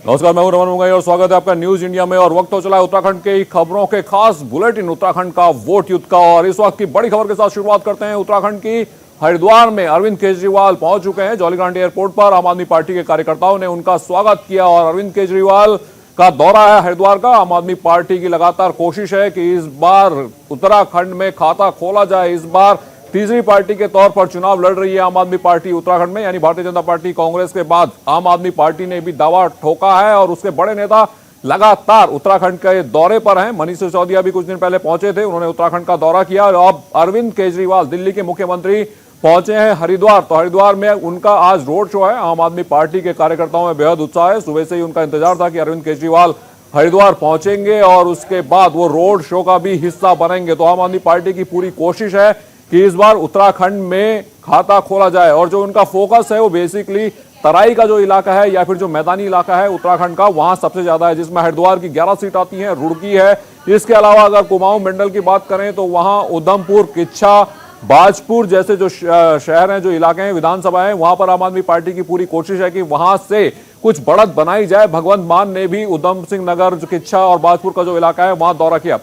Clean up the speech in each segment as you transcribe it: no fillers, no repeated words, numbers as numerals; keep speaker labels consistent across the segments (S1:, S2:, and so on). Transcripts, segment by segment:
S1: नमस्कार, मैं हूं रमन मुंगई और स्वागत है आपका न्यूज इंडिया में। और वक्त हो चला है उत्तराखंड के खबरों के खास बुलेटिन उत्तराखंड का वोट युद्ध का। और इस वक्त की बड़ी खबर के साथ शुरुआत करते हैं। उत्तराखंड की हरिद्वार में अरविंद केजरीवाल पहुंच चुके हैं। जौलीग्रांट एयरपोर्ट पर आम आदमी पार्टी के कार्यकर्ताओं ने उनका स्वागत किया। और अरविंद केजरीवाल का दौरा है हरिद्वार का। आम आदमी पार्टी की लगातार कोशिश है कि इस बार उत्तराखंड में खाता खोला जाए। इस बार तीसरी पार्टी के तौर पर चुनाव लड़ रही है आम आदमी पार्टी उत्तराखंड में, यानी भारतीय जनता पार्टी कांग्रेस के बाद आम आदमी पार्टी ने भी दावा ठोका है। और उसके बड़े नेता लगातार उत्तराखंड के दौरे पर हैं। मनीष सिसोदिया भी कुछ दिन पहले पहुंचे थे, उन्होंने उत्तराखंड का दौरा किया। और अब अरविंद केजरीवाल दिल्ली के मुख्यमंत्री पहुंचे हैं हरिद्वार। तो हरिद्वार में उनका आज रोड शो है। आम आदमी पार्टी के कार्यकर्ताओं में बेहद उत्साह है। सुबह से ही उनका इंतजार था कि अरविंद केजरीवाल हरिद्वार पहुंचेंगे और उसके बाद वो रोड शो का भी हिस्सा बनेंगे। तो आम आदमी पार्टी की पूरी कोशिश है कि इस बार उत्तराखंड में खाता खोला जाए। और जो उनका फोकस है वो बेसिकली तराई का जो इलाका है या फिर जो मैदानी इलाका है उत्तराखंड का, वहां सबसे ज्यादा है, जिसमें हरिद्वार की 11 सीट आती हैं, रुड़की है। इसके अलावा अगर कुमाऊं मंडल की बात करें तो वहां उधमपुर, किच्छा, बाजपुर जैसे जो शहर हैं, जो इलाके हैं, विधानसभा है, वहां पर आम आदमी पार्टी की पूरी कोशिश है कि वहां से कुछ बढ़त बनाई जाए। भगवंत मान ने भी उधम सिंह नगर, जो किच्छा और बाजपुर का जो इलाका है वहां दौरा किया।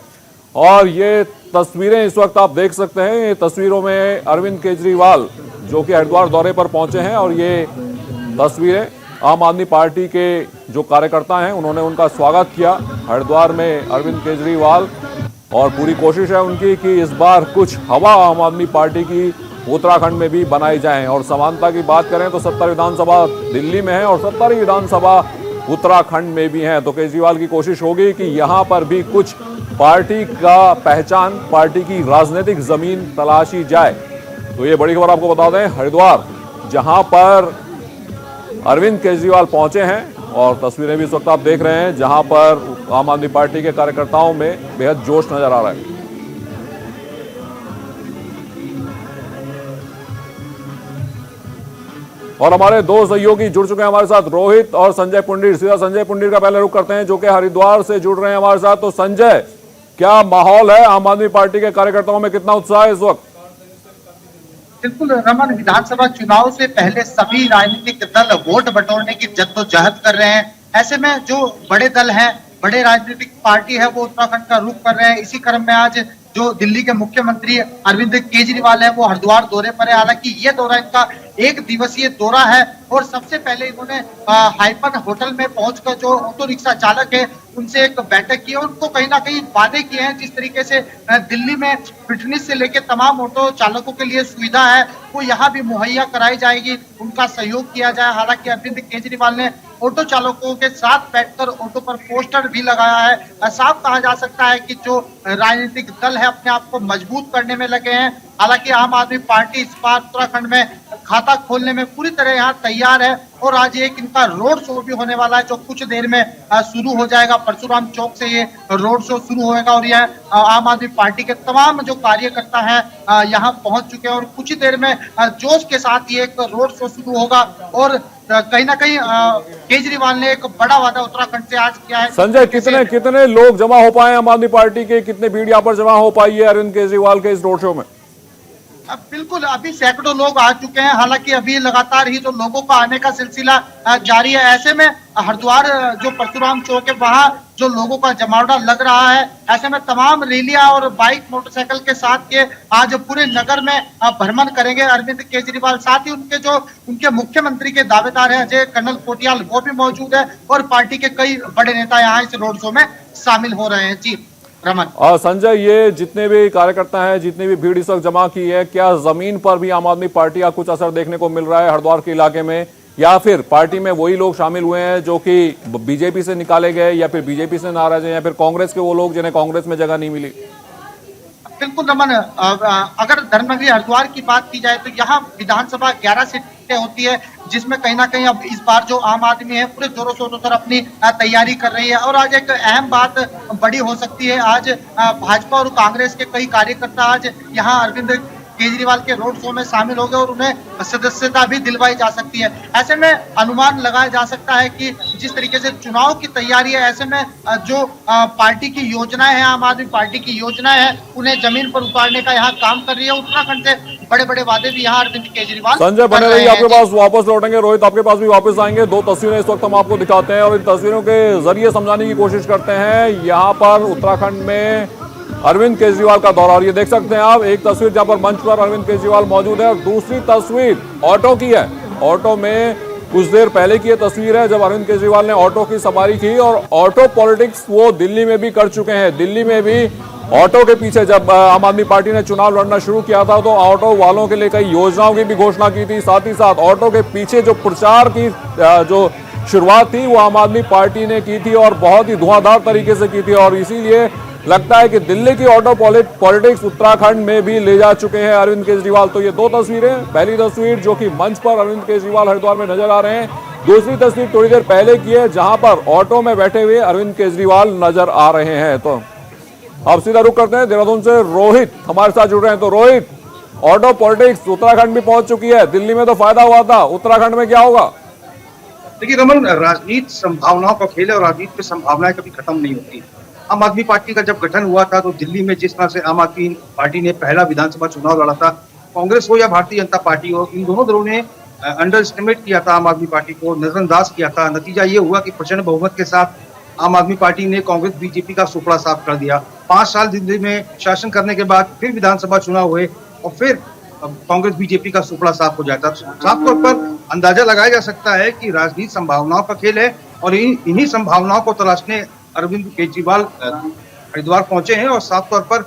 S1: और ये तस्वीरें इस वक्त आप देख सकते हैं। ये तस्वीरों में अरविंद केजरीवाल जो कि हरिद्वार दौरे पर पहुंचे हैं, और ये तस्वीरें आम आदमी पार्टी के जो कार्यकर्ता हैं उन्होंने उनका स्वागत किया हरिद्वार में अरविंद केजरीवाल। और पूरी कोशिश है उनकी कि इस बार कुछ हवा आम आदमी पार्टी की उत्तराखंड में भी बनाई जाए। और समानता की बात करें तो 70 विधानसभा दिल्ली में है और 70 विधानसभा उत्तराखंड में भी है। तो केजरीवाल की कोशिश होगी कि यहां पर भी कुछ पार्टी का पहचान, पार्टी की राजनीतिक जमीन तलाशी जाए। तो ये बड़ी खबर आपको बता दें, हरिद्वार जहां पर अरविंद केजरीवाल पहुंचे हैं, और तस्वीरें भी इस वक्त आप देख रहे हैं जहां पर आम आदमी पार्टी के कार्यकर्ताओं में बेहद जोश नजर आ रहा है। और हमारे दो सहयोगी जुड़ चुके हैं हमारे साथ, रोहित और संजय पुंडीर। सीधा संजय पुंडीर का पहले रुख करते हैं जो कि हरिद्वार से जुड़ रहे हैं हमारे साथ। तो संजय, क्या माहौल है? आम आदमी पार्टी के कार्यकर्ताओं में कितना उत्साह है इस वक्त?
S2: बिल्कुल रमन, विधानसभा चुनाव से पहले सभी राजनीतिक दल वोट बटोरने की जद्दोजहद कर रहे हैं। ऐसे में जो बड़े दल हैं, बड़े राजनीतिक पार्टी है, वो उत्तराखंड का रुख कर रहे हैं। इसी क्रम में आज जो दिल्ली के मुख्यमंत्री अरविंद केजरीवाल है वो हरिद्वार दौरे पर है। हालांकि ये दौरा इनका एक दिवसीय दौरा है और सबसे पहले इन्होंने हाइपन होटल में पहुंचकर जो ऑटो रिक्शा चालक है उनसे एक बैठक की है। उनको कहीं ना कहीं वादे किए हैं, जिस तरीके से दिल्ली में फिटनेस से लेकर तमाम ऑटो चालकों के लिए सुविधा है वो यहाँ भी मुहैया कराई जाएगी, उनका सहयोग किया जाए। हालांकि अरविंद केजरीवाल ने ऑटो चालकों के साथ बैठकर ऑटो पर पोस्टर भी लगाया है। साफ कहा जा सकता है कि जो राजनीतिक दल है अपने आप को मजबूत करने में लगे हैं। हालांकि आम आदमी पार्टी इस बार उत्तराखंड में खाता खोलने में पूरी तरह यहाँ तैयार है। और आज एक इनका रोड शो भी होने वाला है जो कुछ देर में शुरू हो जाएगा। परशुराम चौक से ये रोड शो शुरू होगा और यह आम आदमी पार्टी के तमाम जो कार्यकर्ता हैं यहाँ पहुंच चुके हैं और कुछ ही देर में जोश के साथ ये एक रोड शो शुरू होगा। और कहीं ना कहीं केजरीवाल ने एक बड़ा वादा उत्तराखंड से आज किया है।
S1: संजय, कितने लोग जमा हो पाए आम आदमी पार्टी के, कितने भीड़ यहाँ पर जमा हो पाई है अरविंद केजरीवाल के इस रोड शो में?
S2: अब बिल्कुल अभी सैकड़ों लोग आ चुके हैं। हालांकि अभी लगातार ही जो लोगों का आने का सिलसिला जारी है। ऐसे में हरिद्वार जो परशुराम चौक है वहां जो लोगों का जमावड़ा लग रहा है। ऐसे में तमाम रैलियां और बाइक मोटरसाइकिल के साथ के आज पूरे नगर में भ्रमण करेंगे अरविंद केजरीवाल। साथ ही उनके मुख्यमंत्री के दावेदार हैं अजय कर्नल कोटियाल, वो भी मौजूद है और पार्टी के कई बड़े नेता यहाँ इस रोड शो में शामिल हो रहे हैं। जी रमन।
S1: संजय, ये जितने भी कार्यकर्ता हैं, जितनी भी भीड़ इस वक्त जमा की है, क्या जमीन पर भी आम आदमी पार्टी का कुछ असर देखने को मिल रहा है हरिद्वार के इलाके में, या फिर पार्टी में वही लोग शामिल हुए हैं जो कि बीजेपी से निकाले गए, या फिर बीजेपी से नाराज हैं, या फिर कांग्रेस के वो लोग जिन्हें कांग्रेस में जगह नहीं मिली?
S2: बिल्कुल रमन, अगर धर्मनगरी हरिद्वार की बात की जाए तो यहाँ विधानसभा 11 सीटें होती है, जिसमें कहीं ना कहीं अब इस बार जो आम आदमी है पूरे जोरों शोरों से अपनी तैयारी कर रही है। और आज एक अहम बात बड़ी हो सकती है, आज भाजपा और कांग्रेस के कई कार्यकर्ता आज यहाँ अरविंद केजरीवाल के रोड शो में शामिल हो गए और उन्हें सदस्यता भी दिलवाई जा सकती है। ऐसे में अनुमान लगाया जा सकता है कि जिस तरीके से चुनाव की तैयारी है, ऐसे में जो पार्टी की योजनाएं हैं, आम आदमी पार्टी की योजनाएं हैं, उन्हें जमीन पर उतारने का यहाँ काम कर रही है। उत्तराखंड से बड़े बड़े वादे भी यहाँ अरविंद केजरीवाल
S1: संजय
S2: कर
S1: बने
S2: रहे
S1: रहिए,
S2: हैं।
S1: आपके पास वापस लौटेंगे। रोहित आपके पास भी वापस आएंगे। दो तस्वीरें इस वक्त हम आपको दिखाते हैं और इन तस्वीरों के जरिए समझाने की कोशिश करते हैं। यहाँ पर उत्तराखंड में अरविंद केजरीवाल का दौरा, और ये देख सकते हैं आप एक तस्वीर जहां पर मंच पर अरविंद केजरीवाल मौजूद है, और दूसरी तस्वीर ऑटो की है। ऑटो में कुछ देर पहले की ये तस्वीर है जब अरविंद केजरीवाल ने ऑटो की सवारी की, और ऑटो पॉलिटिक्स वो दिल्ली में भी कर चुके हैं। दिल्ली में भी ऑटो के पीछे जब आम आदमी पार्टी ने चुनाव लड़ना शुरू किया था तो ऑटो वालों के लिए कई योजनाओं की भी घोषणा की थी। साथ ही साथ ऑटो के पीछे जो प्रचार की जो शुरुआत थी वो आम आदमी पार्टी ने की थी और बहुत ही धुआंधार तरीके से की थी, और इसीलिए लगता है कि दिल्ली की ऑटो पॉलिटिक्स उत्तराखंड में भी ले जा चुके हैं अरविंद केजरीवाल। तो ये दो तस्वीरें, पहली तस्वीर जो कि मंच पर अरविंद केजरीवाल हरिद्वार में नजर आ रहे हैं, दूसरी तस्वीर थोड़ी देर पहले की है जहां पर ऑटो में बैठे हुए अरविंद केजरीवाल नजर आ रहे हैं। तो अब सीधा रुख करते हैं देहरादून से, रोहित हमारे साथ जुड़ रहे हैं। तो रोहित, ऑटो पॉलिटिक्स उत्तराखंड में पहुंच चुकी है, दिल्ली में तो फायदा हुआ था, उत्तराखंड में क्या होगा?
S3: देखिए रमन, राजनीति संभावनाओं का खेल है और राजनीति में संभावनाएं कभी खत्म नहीं होती। आम आदमी पार्टी का जब गठन हुआ था तो दिल्ली में जिस तरह से आम आदमी पार्टी ने पहला विधानसभा चुनाव लड़ा था, कांग्रेस हो या भारतीय जनता पार्टी हो, इन दोनों दलों ने अंडर एस्टिमेट किया था आम आदमी पार्टी को, नजरअंदाज किया था। नतीजा ये हुआ कि प्रचंड बहुमत के साथ आम आदमी पार्टी ने कांग्रेस बीजेपी का सुपड़ा साफ कर दिया। 5 साल दिल्ली में शासन करने के बाद फिर विधानसभा चुनाव हुए और फिर कांग्रेस बीजेपी का सुपड़ा साफ हो जाता। साफ तौर पर अंदाजा लगाया जा सकता है कि राजनीति संभावनाओं का खेल है और इन्हीं संभावनाओं को तलाशने अरविंद केजरीवाल हरिद्वार पहुंचे हैं। और साफ तौर पर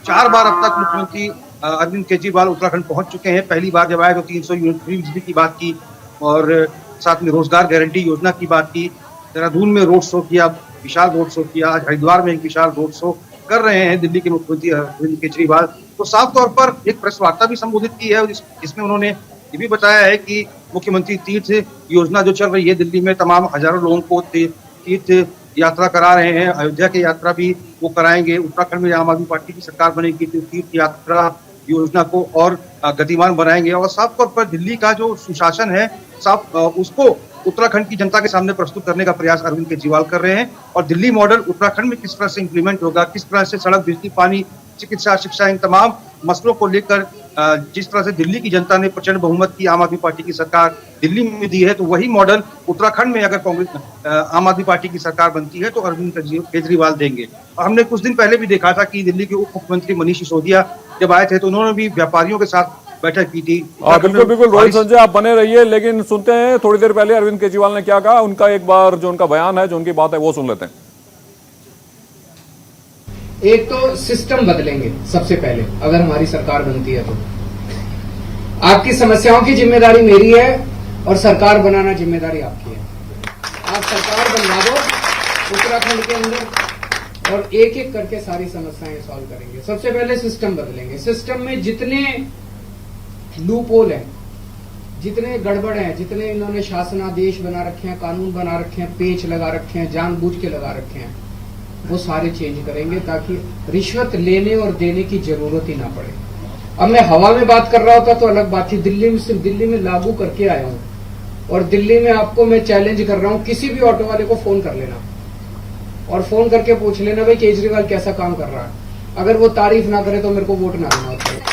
S3: 4 बार अब तक मुख्यमंत्री अरविंद केजरीवाल उत्तराखंड पहुंच चुके हैं। पहली बार जब आए तो 300 यूनिट फ्री बिजली की बात की और साथ में रोजगार गारंटी योजना की बात की। देहरादून में रोड शो किया, विशाल रोड शो किया। आज हरिद्वार में एक विशाल रोड शो कर रहे हैं दिल्ली के मुख्यमंत्री अरविंद केजरीवाल। तो साफ तौर पर एक प्रेस वार्ता भी संबोधित की है जिसमें उन्होंने ये भी बताया है कि मुख्यमंत्री तीर्थ योजना जो चल रही है दिल्ली में, तमाम हजारों लोगों को तीर्थ यात्रा करा रहे हैं। अयोध्या की यात्रा भी वो कराएंगे। उत्तराखंड में आम आदमी पार्टी की सरकार बनेगी तो तीर्थ यात्रा योजना को और गतिमान बनाएंगे। और साफ तौर पर दिल्ली का जो सुशासन है उसको उत्तराखंड की जनता के सामने प्रस्तुत करने का प्रयास अरविंद केजरीवाल कर रहे हैं। और दिल्ली मॉडल उत्तराखंड में किस तरह से इंप्लीमेंट होगा, किस तरह से सड़क, बिजली, पानी, चिकित्सा, शिक्षा, इन तमाम मसलों को लेकर जिस तरह से दिल्ली की जनता ने प्रचंड बहुमत की आम आदमी पार्टी की सरकार दिल्ली में दी है, तो वही मॉडल उत्तराखंड में अगर कांग्रेस आम आदमी पार्टी की सरकार बनती है तो अरविंद केजरीवाल देंगे। और हमने कुछ दिन पहले भी देखा था कि दिल्ली के उप मुख्यमंत्री मनीष सिसोदिया जब आए थे तो उन्होंने भी व्यापारियों के साथ बैठक की थी।
S1: बिल्कुल बिल्कुल रोहित संजय आप बने रहिए, लेकिन सुनते हैं थोड़ी देर पहले अरविंद केजरीवाल ने क्या कहा, उनका एक बार जो उनका बयान है, जो उनकी बात है वो सुन लेते हैं।
S4: एक तो सिस्टम बदलेंगे सबसे पहले, अगर हमारी सरकार बनती है तो आपकी समस्याओं की जिम्मेदारी मेरी है और सरकार बनाना जिम्मेदारी आपकी है। आप सरकार बनवा दो उत्तराखंड के अंदर और एक एक करके सारी समस्याएं सॉल्व करेंगे। सबसे पहले सिस्टम बदलेंगे। सिस्टम में जितने लूप होल हैं, जितने गड़बड़ हैं, जितने इन्होंने शासनादेश बना रखे हैं, कानून बना रखे हैं, पेच लगा रखे हैं, जानबूझ के लगा रखे हैं, वो सारे चेंज करेंगे ताकि रिश्वत लेने और देने की जरूरत ही ना पड़े। अब मैं हवा में बात कर रहा होता तो अलग बात थी, दिल्ली में सिर्फ दिल्ली में लागू करके आया हूं और दिल्ली में आपको मैं चैलेंज कर रहा हूं, किसी भी ऑटो वाले को फोन कर लेना और फोन करके पूछ लेना भाई केजरीवाल कैसा काम कर रहा है। अगर वो तारीफ ना करे तो मेरे को वोट ना देना।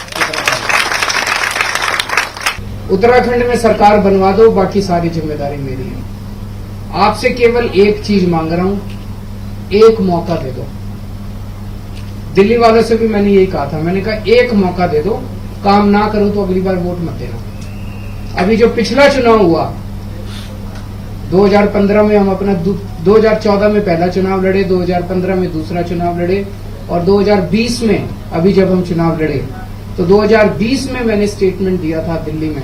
S4: उत्तराखंड में सरकार बनवा दो, बाकी सारी जिम्मेदारी मेरी है। आपसे केवल एक चीज मांग रहा हूं, एक मौका दे दो। दिल्ली वालों से भी मैंने यही कहा था, मैंने कहा एक मौका दे दो, काम ना करूं तो अगली बार वोट मत देना। अभी जो पिछला चुनाव हुआ 2015 में, हम अपना 2014 में पहला चुनाव लड़े, 2015 में दूसरा चुनाव लड़े और 2020 में अभी जब हम चुनाव लड़े तो 2020 में मैंने स्टेटमेंट दिया था दिल्ली में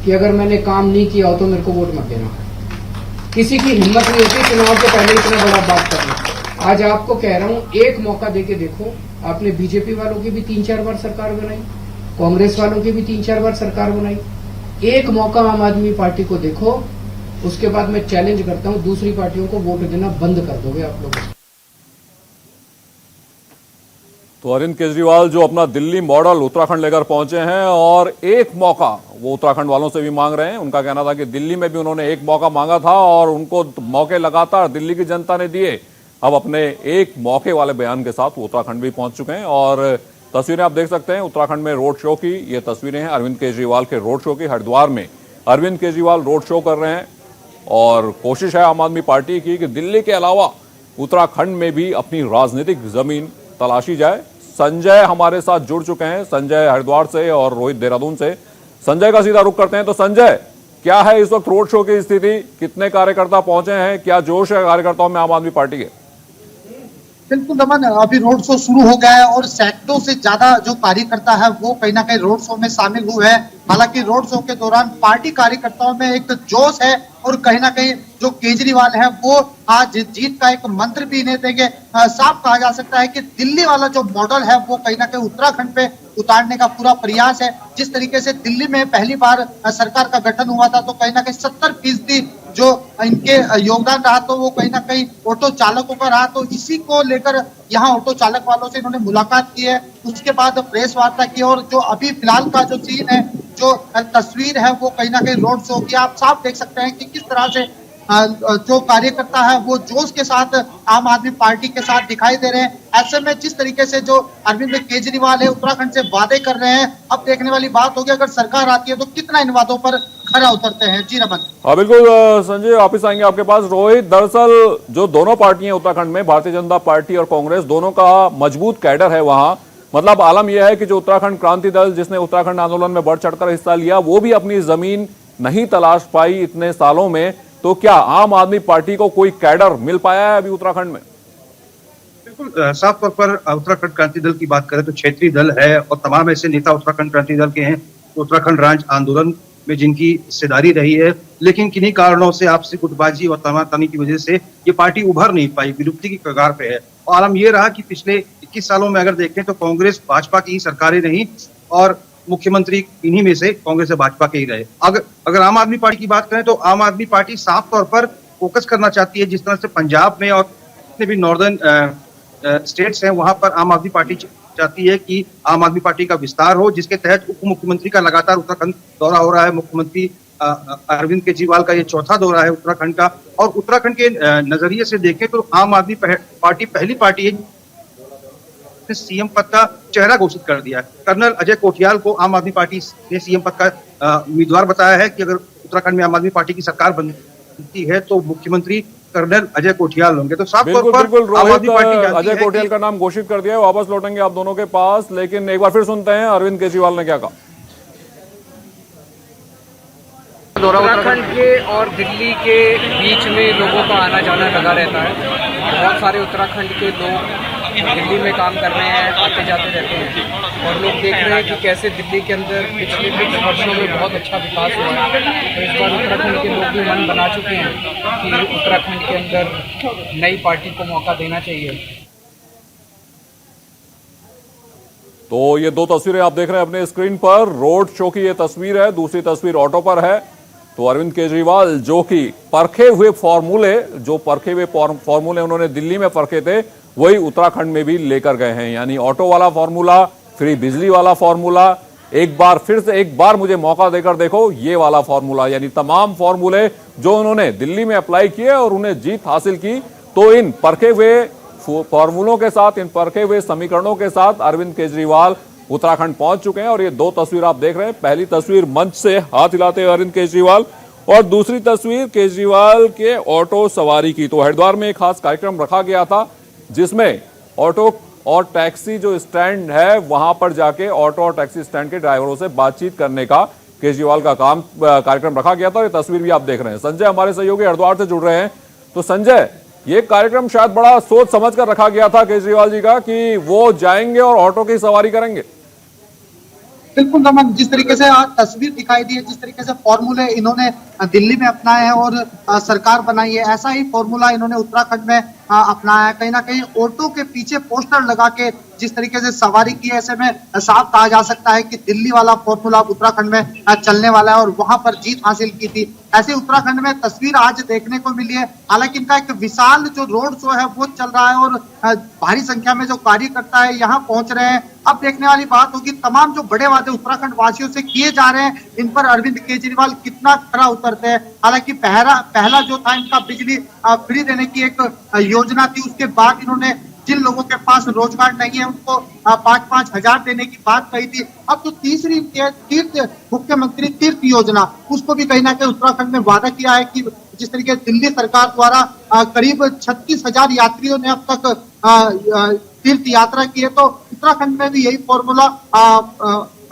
S4: कि अगर मैंने काम नहीं किया हो तो मेरे को वोट मत देना। किसी की हिम्मत नहीं होती चुनाव के पहले इतना बड़ा बात करना। आज आपको कह रहा हूं एक मौका देके देखो। आपने बीजेपी वालों की भी 3-4 बार सरकार बनाई, कांग्रेस वालों की भी 3-4 बार सरकार बनाई। एक मौका आम आदमी पार्टी को देखो, उसके बाद मैं चैलेंज करता हूं दूसरी पार्टियों को वोट देना बंद कर दोगे आप लोग।
S1: तो अरविंद केजरीवाल जो अपना दिल्ली मॉडल उत्तराखंड लेकर पहुंचे हैं और एक मौका वो उत्तराखंड वालों से भी मांग रहे हैं। उनका कहना था कि दिल्ली में भी उन्होंने एक मौका मांगा था और उनको मौके लगातार दिल्ली की जनता ने दिए। अब अपने एक मौके वाले बयान के साथ वो उत्तराखंड भी पहुंच चुके हैं और तस्वीरें आप देख सकते हैं उत्तराखंड में रोड शो की। ये तस्वीरें हैं अरविंद केजरीवाल के रोड शो की। हरिद्वार में अरविंद केजरीवाल रोड शो कर रहे हैं और कोशिश है आम आदमी पार्टी की कि दिल्ली के अलावा उत्तराखंड में भी अपनी राजनीतिक जमीन तलाशी जाए। संजय हमारे साथ जुड़ चुके हैं, संजय हरिद्वार से और रोहित देहरादून से। संजय का सीधा रुख करते हैं। तो संजय, क्या है इस वक्त रोड शो की स्थिति? कितने कार्यकर्ता पहुंचे हैं? क्या जोश है कार्यकर्ताओं में आम आदमी पार्टी के?
S2: बिल्कुल रमन, अभी रोड शो शुरू हो गया है और सैकड़ों से ज्यादा जो कार्यकर्ता है वो कहीं ना कहीं रोड शो में शामिल हुए हैं। हालांकि रोड शो के दौरान पार्टी कार्यकर्ताओं में एक जोश है और कहीं ना कहीं जो केजरीवाल है वो आज जीत का एक मंत्र भी इन्हें देंगे। साफ कहा जा सकता है कि दिल्ली वाला जो मॉडल है वो कहीं ना कहीं उत्तराखंड पे उतारने का पूरा प्रयास है। जिस तरीके से दिल्ली में पहली बार सरकार का गठन हुआ था तो कहीं ना कहीं 70% जो इनके योगदान रहा तो वो कहीं ना कहीं ऑटो चालकों का रहा। तो इसी को लेकर यहाँ ऑटो चालक वालों से इन्होंने मुलाकात की है, उसके बाद प्रेस वार्ता की और जो अभी फिलहाल का जो सीन है, जो तस्वीर है वो कहीं ना कहीं रोड शो की। आप साफ देख सकते हैं कि किस तरह से जो कार्यकर्ता है वो जोश के साथ आम आदमी पार्टी के साथ दिखाई दे रहे हैं। ऐसे में जिस तरीके से जो अरविंद केजरीवाल है उत्तराखंड से वादे कर रहे हैं, अब देखने वाली बात होगी अगर सरकार आती है तो कितना इन वादों पर खरा उतरते हैं। जी रमन।
S1: हाँ बिल्कुल संजय, वापिस आएंगे आपके पास। रोहित, दरअसल जो दोनों पार्टियां उत्तराखंड में, भारतीय जनता पार्टी और कांग्रेस, दोनों का मजबूत कैडर है वहां। मतलब आलम यह है कि जो उत्तराखंड क्रांति दल जिसने उत्तराखंड आंदोलन में बढ़ चढ़कर हिस्सा लिया वो भी अपनी जमीन नहीं तलाश पाई इतने सालों में। तो क्या आम आदमी पार्टी को कोई कैडर मिल पाया है अभी उत्तराखंड में?
S3: बिल्कुल साफ तौर पर उत्तराखंड क्रांति दल की बात करें तो क्षेत्रीय दल है और तमाम ऐसे नेता उत्तराखंड क्रांति दल के हैं तो उत्तराखंड राज्य आंदोलन में जिनकी हिस्सेदारी रही है, लेकिन किन्हीं कारणों से आपसी गुटबाजी और तनातनी की वजह से ये पार्टी उभर नहीं पाई, विलुप्ति की कगार पे है। और आलम ये रहा कि पिछले 21 सालों में अगर देखें तो कांग्रेस भाजपा की ही सरकारें रही और मुख्यमंत्री इन्हीं में से कांग्रेस और भाजपा के ही रहे। अगर आम आदमी पार्टी की बात करें तो आम आदमी पार्टी साफ तौर पर फोकस करना चाहती है, जिस तरह से पंजाब में और जितने भी नॉर्दर्न स्टेट्स हैं वहां पर आम आदमी पार्टी चाहती है कि आम आदमी पार्टी का विस्तार हो, जिसके तहत उप मुख्यमंत्री का लगातार उत्तराखंड दौरा हो रहा है। मुख्यमंत्री अरविंद केजरीवाल का ये चौथा दौरा है उत्तराखंड का। और उत्तराखंड के नजरिए से देखें तो आम आदमी पार्टी पहली पार्टी है सीएम पद का चेहरा घोषित कर दिया है। कर्नल अजय कोठियाल को आम आदमी पार्टी ने सीएम पद का उम्मीदवार बताया है कि अगर उत्तराखंड में आम आदमी पार्टी की सरकार बनती है तो मुख्यमंत्री कर्नल अजय कोठियाल होंगे। तो साफ तौर पर आम आदमी पार्टी
S1: अजय कोठियाल का नाम घोषित कर दिया है। वापस लौटेंगे आप दोनों के पास, लेकिन एक बार फिर सुनते हैं अरविंद केजरीवाल ने क्या कहा।
S4: उत्तराखंड के और दिल्ली के बीच में लोगों का आना जाना लगा रहता है। बहुत सारे उत्तराखंड के लोग दिल्ली में काम कर रहे हैं, आते जाते रहते हैं और लोग देख रहे हैं कि कैसे दिल्ली के अंदर पिछले कुछ वर्षों में बहुत अच्छा विकास हुआ है। तो इस बार उत्तराखंड के लोग भी मन बना चुके हैं कि उत्तराखंड के अंदर नई पार्टी को मौका देना चाहिए।
S1: तो ये दो तस्वीरें आप देख रहे हैं अपने स्क्रीन पर। रोड शो की ये तस्वीर है, दूसरी तस्वीर ऑटो पर है। तो अरविंद केजरीवाल जो कि परखे हुए फॉर्मूले उन्होंने दिल्ली में परखे थे वही उत्तराखंड में भी लेकर गए हैं। यानी ऑटो वाला फॉर्मूला, फ्री बिजली वाला फॉर्मूला, एक बार मुझे मौका देकर देखो, ये वाला फॉर्मूला, यानी तमाम फॉर्मूले जो उन्होंने दिल्ली में अप्लाई किए और उन्हें जीत हासिल की। तो इन परखे हुए फॉर्मूलों के साथ, इन परखे हुए समीकरणों के साथ अरविंद केजरीवाल उत्तराखंड पहुंच चुके हैं। और ये दो तस्वीर आप देख रहे हैं, पहली तस्वीर मंच से हाथ हिलाते हुए अरविंद केजरीवाल और दूसरी तस्वीर केजरीवाल के ऑटो सवारी की। तो हरिद्वार में एक खास कार्यक्रम रखा गया था जिसमें ऑटो और टैक्सी जो स्टैंड है वहां पर जाके ऑटो और टैक्सी स्टैंड के ड्राइवरों से बातचीत करने का केजरीवाल का कार्यक्रम रखा गया था। और ये तस्वीर भी आप देख रहे हैं। संजय हमारे सहयोगी हरिद्वार से जुड़ रहे हैं। तो संजय, ये कार्यक्रम शायद बड़ा सोच समझ कर रखा गया था केजरीवाल जी का कि वो जाएंगे और ऑटो की सवारी करेंगे।
S2: बिल्कुल रमन, जिस तरीके से आज तस्वीर दिखाई दी है, जिस तरीके से फॉर्मूले इन्होंने दिल्ली में अपनाए हैं और सरकार बनाई है, ऐसा ही फॉर्मूला इन्होंने उत्तराखंड में अपनाया है। कहीं ना कहीं ऑटो के पीछे पोस्टर लगा के जिस तरीके से सवारी की है, ऐसे में साफ कहा जा सकता है कि दिल्ली वाला फॉर्मूला उत्तराखंड में चलने वाला है और वहां पर जीत हासिल की थी। ऐसे उत्तराखंड में तस्वीर आज देखने को मिली है। हालांकि इनका एक विशाल जो रोड शो है वो चल रहा है और भारी संख्या में जो कार्यकर्ता है यहाँ पहुंच रहे हैं। अब देखने वाली बात होगी तमाम जो बड़े वादे उत्तराखंड वासियों से किए जा रहे हैं, इन पर अरविंद केजरीवाल कितना खरा उतरते हैं। हालांकि पहला जो था इनका बिजली फ्री देने की एक योजना थी, उसके बाद इन्होंने जिन लोगों के पास रोजगार नहीं है उनको 5-5 हजार देने की बात कही थी। अब तो तीसरी मुख्यमंत्री तीर्थ योजना, उसको भी कहीं ना कहीं उत्तराखंड में वादा किया है कि जिस तरीके दिल्ली सरकार द्वारा करीब 36,000 यात्रियों ने अब तक तीर्थ यात्रा की है, तो उत्तराखंड में भी यही फॉर्मूला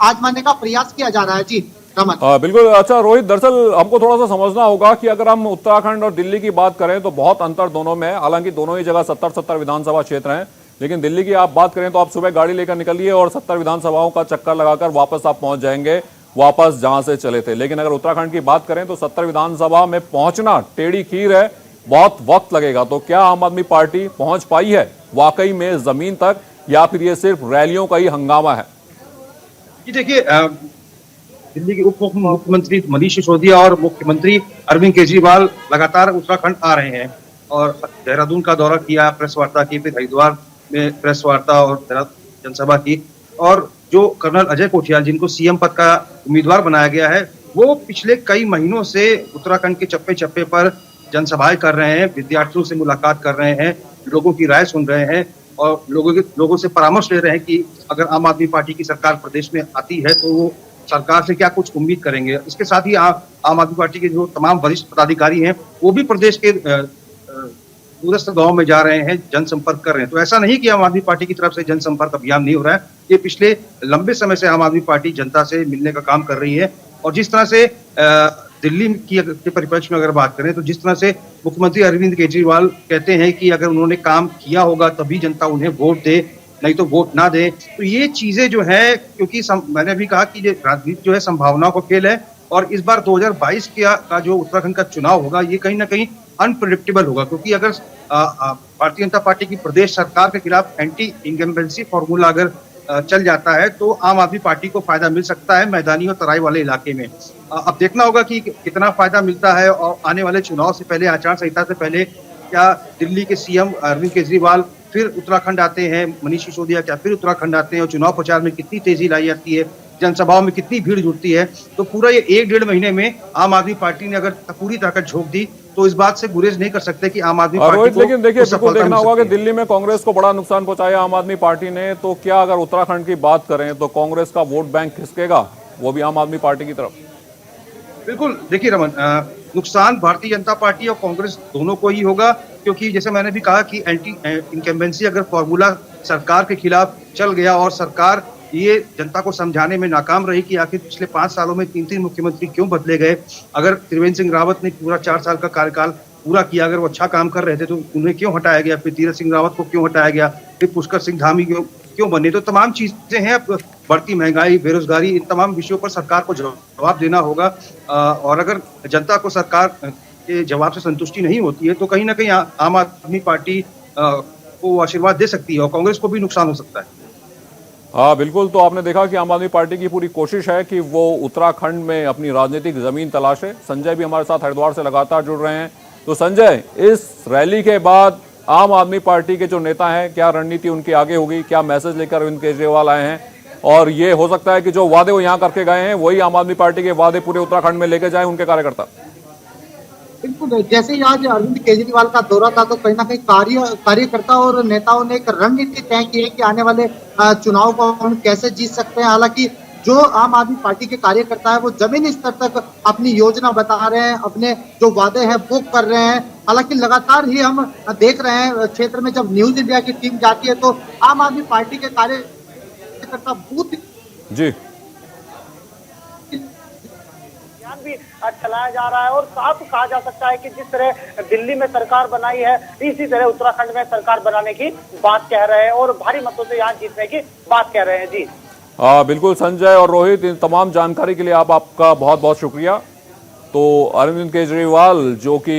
S2: आजमाने का प्रयास किया जा रहा है। जी रमन।
S1: बिल्कुल। अच्छा रोहित, दरअसल हमको थोड़ा सा समझना होगा कि अगर हम उत्तराखंड और दिल्ली की बात करें तो बहुत अंतर दोनों में है। हालांकि दोनों ही जगह 70-70 विधानसभा क्षेत्र हैं, लेकिन दिल्ली की आप बात करें तो आप सुबह गाड़ी लेकर निकलिए और 70 विधानसभाओं का चक्कर लगाकर वापस आप पहुंच जाएंगे वापस जहां से चले थे। लेकिन अगर उत्तराखंड की बात करें तो 70 विधानसभा में पहुंचना टेढ़ी खीर है, बहुत वक्त लगेगा। तो क्या आम आदमी पार्टी पहुंच पाई है वाकई में जमीन तक, या फिर ये सिर्फ रैलियों का ही हंगामा है?
S3: ये देखिए, दिल्ली के उप मुख्यमंत्री मनीष सिसोदिया और मुख्यमंत्री अरविंद केजरीवाल लगातार उत्तराखंड आ रहे हैं और देहरादून का दौरा किया, प्रेस वार्ता की, फिर हरिद्वार में प्रेस वार्ता और जनसभा की। और जो कर्नल अजय कोठियाल, जिनको सीएम पद का उम्मीदवार बनाया गया है, वो पिछले कई महीनों से उत्तराखंड के चप्पे चप्पे पर जनसभाएं कर रहे हैं, विद्यार्थियों से मुलाकात कर रहे हैं, लोगों की राय सुन रहे हैं और लोगों से परामर्श ले रहे हैं कि अगर आम आदमी पार्टी की सरकार प्रदेश में आती है तो वो सरकार से क्या कुछ उम्मीद करेंगे। इसके साथ ही आम आदमी पार्टी के जो तमाम वरिष्ठ पदाधिकारी हैं वो भी प्रदेश के दूरस्थ गांव में जा रहे हैं, जनसंपर्क कर रहे हैं। तो ऐसा नहीं कि आम आदमी पार्टी की तरफ से जनसंपर्क अभियान नहीं हो रहा है, ये पिछले लंबे समय से आम आदमी पार्टी जनता से मिलने का काम कर रही है। और जिस तरह से दिल्ली के परिप्रेक्ष्य में अगर बात करें तो जिस तरह से मुख्यमंत्री अरविंद केजरीवाल कहते हैं कि अगर उन्होंने काम किया होगा तभी जनता उन्हें वोट दे, नहीं तो वोट ना दे, तो ये चीजें जो है, क्योंकि मैंने अभी कहा कि ये राजनीति जो है संभावनाओं का खेल है और इस बार 2022 का जो उत्तराखंड का चुनाव होगा ये कहीं ना कहीं अनप्रेडिक्टेबल होगा। क्योंकि अगर भारतीय जनता पार्टी की प्रदेश सरकार के खिलाफ एंटी इनकम्बेंसी फॉर्मूला अगर चल जाता है तो आम आदमी पार्टी को फायदा मिल सकता है मैदानी और तराई वाले इलाके में। अब देखना होगा कि कितना फायदा मिलता है और आने वाले चुनाव से पहले, आचार संहिता से पहले, क्या दिल्ली के सीएम अरविंद केजरीवाल फिर उत्तराखंड आते हैं, मनीष सिसोदिया क्या फिर उत्तराखंड आते हैं और चुनाव प्रचार में कितनी तेजी लाई जाती है, जनसभाओं में कितनी भीड़ जुटती है। तो पूरा ये 1-1.5 महीने में आम आदमी पार्टी ने अगर पूरी ताकत झोंक दी तो इस बात से गुरेज नहीं कर सकते कि आम आदमी पार्टी को।
S1: लेकिन देखिए, बिल्कुल देखना होगा कि दिल्ली में कांग्रेस को बड़ा नुकसान पहुंचाया आम आदमी पार्टी ने, तो क्या अगर उत्तराखंड की बात करें तो कांग्रेस का वोट बैंक खिसकेगा, वो भी आम आदमी पार्टी की तरफ?
S3: बिल्कुल। देखिए रमन, नुकसान भारतीय जनता पार्टी और कांग्रेस दोनों को ही होगा, क्योंकि जैसे मैंने भी कहा कि एंटी इनकम्बेंसी अगर फॉर्मूला सरकार के खिलाफ चल गया और सरकार ये जनता को समझाने में नाकाम रही कि आखिर पिछले 5 सालों में 3-3 मुख्यमंत्री क्यों बदले गए, अगर त्रिवेंद्र सिंह रावत ने पूरा 4 साल का कार्यकाल पूरा किया, अगर वो अच्छा काम कर रहे थे तो उन्हें क्यों हटाया गया, फिर तीरथ सिंह रावत को क्यों हटाया गया, फिर पुष्कर सिंह धामी क्यों बने, तो तमाम चीजें हैं। बढ़ती महंगाई, बेरोजगारी, इन तमाम विषयों पर सरकार को जवाब देना होगा। और अगर जनता को सरकार के जवाब से संतुष्टि नहीं होती है तो कहीं ना कहीं आम आदमी पार्टी को आशीर्वाद दे सकती है और कांग्रेस को भी नुकसान हो सकता है।
S1: हाँ बिल्कुल। तो आपने देखा कि आम आदमी पार्टी की पूरी कोशिश है कि वो उत्तराखंड में अपनी राजनीतिक जमीन तलाशे। संजय भी हमारे साथ हरिद्वार से लगातार जुड़ रहे हैं। तो संजय, इस रैली के बाद आम आदमी पार्टी के जो नेता हैं, क्या रणनीति उनकी आगे होगी, क्या मैसेज लेकर अरविंद केजरीवाल आए हैं, और ये हो सकता है कि जो वादे वो यहाँ करके गए हैं वही आम आदमी पार्टी के वादे पूरे उत्तराखंड में लेके जाए उनके कार्यकर्ता?
S2: बिल्कुल, जैसे ही आज अरविंद केजरीवाल का दौरा था तो कहीं ना कहीं कार्यकर्ता और नेताओं ने एक रणनीति तय की है कि आने वाले चुनाव को हम कैसे जीत सकते हैं। हालांकि जो आम आदमी पार्टी के कार्यकर्ता है वो जमीनी स्तर तक अपनी योजना बता रहे हैं, अपने जो वादे हैं वो कर रहे हैं। हालांकि लगातार ही हम देख रहे हैं क्षेत्र में जब न्यूज इंडिया की टीम जाती है तो आम आदमी पार्टी के कार्यकर्ता बूथ
S1: जी
S5: भी चलाया जा रहा है और साफ कहा जा सकता है कि जिस तरह दिल्ली में सरकार बनाई है इसी तरह उत्तराखंड में सरकार बनाने की बात कह रहे हैं और भारी मतों से यहाँ जीतने की बात कह रहे हैं। जी
S1: बिल्कुल। संजय और रोहित, इन तमाम जानकारी के लिए आपका बहुत बहुत शुक्रिया। तो अरविंद केजरीवाल जो कि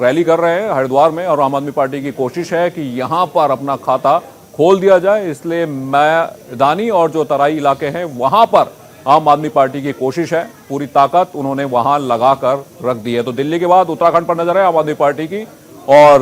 S1: रैली कर रहे हैं हरिद्वार में, और आम आदमी पार्टी की कोशिश है कि यहाँ पर अपना खाता खोल दिया जाए, इसलिए मैदानी और जो तराई इलाके हैं वहां पर आम आदमी पार्टी की कोशिश है, पूरी ताकत उन्होंने वहां लगाकर रख दी है। तो दिल्ली के बाद उत्तराखंड पर नजर है आम आदमी पार्टी की। और